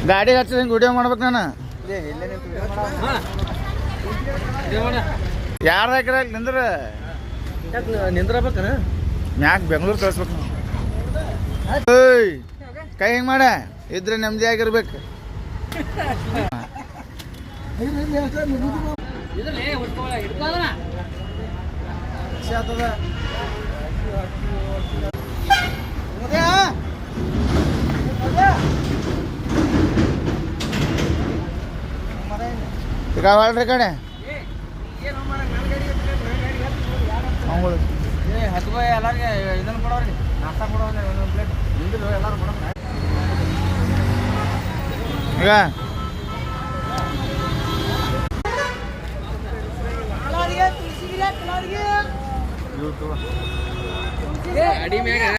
ಗಾಡಿಗೆ ಹಚ್ಚಿದಂಗೆ ವಿಡಿಯೋ ಮಾಡ್ಬೇಕು ನಾನು. ಯಾರು ಹಾಕಿರ ನಿಂದ್ರ ನಿಂದ್ರಬೇಕನ ಮ್ಯಾಕ್ ಬೆಂಗ್ಳೂರು ಕಳಿಸ್ಬೇಕು. ಏಯ್ ಕೈ ಹೆಂಗೆ ಮಾಡ ಇದ್ರೆ ನೆಮ್ಮದಿ ಆಗಿರ್ಬೇಕು. ಕಾವಾಳ್ರಿ ಕಡೆ ಹತ್ತು ಎಲ್ಲರಿಗೆ ಇದನ್ನು ಕೊಡೋರಿ ನಾಷ್ಟ ಕೊಡೋರಿ ಒಂದೊಂದು ಪ್ಲೇಟ್ ನಿಂದಿರು ಎಲ್ಲರೂ ಈಗ ಗಾಡಿ ಮ್ಯಾಗ